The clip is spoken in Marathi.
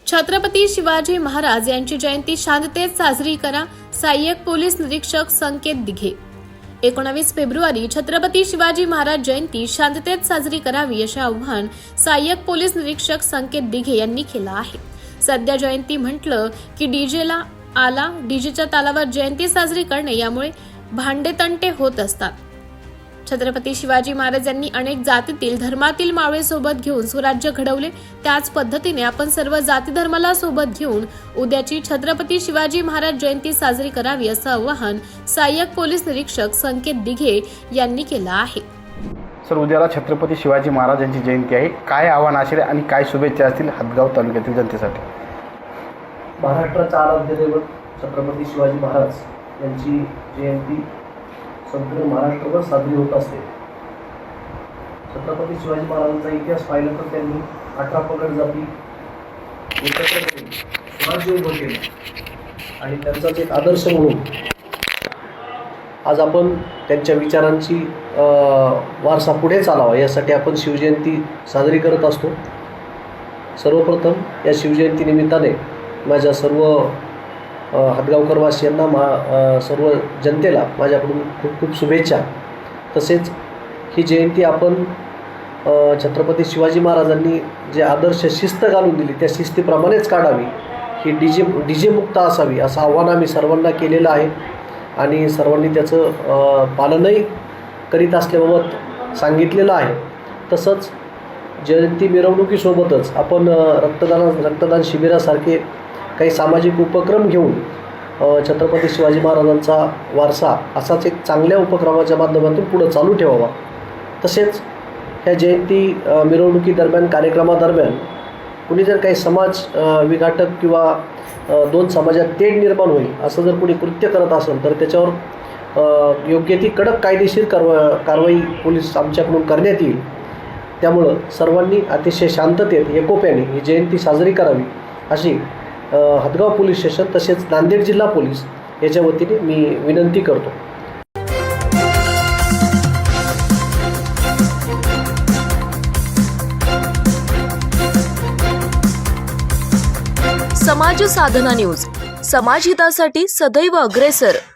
छत्रपती शिवाजी महाराज यांची जयंती शांततेत साजरी करा, सहाय्यक पोलीस निरीक्षक संकेत दिघे। 19 फेब्रुवारी छत्रपती शिवाजी महाराज जयंती शांततेत साजरी करावी असे आवाहन सहाय्यक पोलीस निरीक्षक संकेत दिघे यांनी केलं आहे। सध्या जयंती म्हटलं की डीजेला आला, डीजेच्या तालावर जयंती साजरी करणे यामुळे भांडेतंटे होत असतात। छत्रपती शिवाजी महाराज यांनी अनेक जातीतील धर्मातील मावळे सोबत घेऊन स्वराज्य घडवले। त्याच पद्धतीने आपण सर्व जाती धर्माला सोबत घेऊन उद्याची छत्रपती शिवाजी महाराज जयंती साजरी करावी असं आवाहन सहाय्यक पोलीस निरीक्षक संकेत दिघे यांनी केलं आहे। सर, उद्याला छत्रपती शिवाजी महाराज यांची जयंती आहे, काय आव्हान असेल आणि काय शुभेच्छा असतील हदगाव तालुक्यातील जनतेसाठी? महाराष्ट्राचा आराध्य दैवत छत्रपती शिवाजी महाराज यांची जयंती संपूर्ण महाराष्ट्रभर साजरी होत असते। छत्रपती शिवाजी महाराजांचा इतिहास पाहिला तर त्यांनी 18 पगड जाती एकत्र करून स्वराज्य उभं केलं आणि त्यांचाच एक आदर्श म्हणून आज आपण त्यांच्या विचारांची वारसा पुढे चालावा यासाठी आपण शिवजयंती साजरी करत असतो। सर्वप्रथम या शिवजयंती निमित्ताने माझ्या सर्व हदगावकरवासियांना सर्व जनतेला माझ्याकडून खूप खूप शुभेच्छा। तसेच ही जयंती आपण छत्रपती शिवाजी महाराजांनी जे आदर्श शिस्त घालून दिली त्या शिस्तीप्रमाणेच काढावी, ही डीजे मुक्त असावी असं आव्हान आम्ही सर्वांना केलेलं आहे आणि सर्वांनी त्याचं पालनही करीत असल्याबाबत सांगितलेलं आहे। तसंच जयंती मिरवणुकीसोबतच आपण रक्तदान शिबिरासारखे काही सामाजिक उपक्रम घेऊन छत्रपती शिवाजी महाराजांचा वारसा असाच एक चांगल्या उपक्रमाच्या माध्यमातून पुढे चालू ठेवावा। तसेच ह्या जयंती मिरवणुकीदरम्यान कार्यक्रमादरम्यान कुणी जर काही समाज विघातक किंवा दोन समाजात तेढ निर्माण होईल असं जर कुणी कृत्य करत असेल तर त्याच्यावर योग्य ती कडक कायदेशीर कारवाई पोलीस आमच्याकडून करण्यात येईल। त्यामुळं सर्वांनी अतिशय शांततेत एकोप्याने ही जयंती साजरी करावी अशी हदगाव पोलीस स्टेशन तसेच नांदेड जिल्हा पोलीस याच्या वतीने मी विनंती करतो। समाज साधना न्यूज, समाजहितासाठी सदैव अग्रेसर।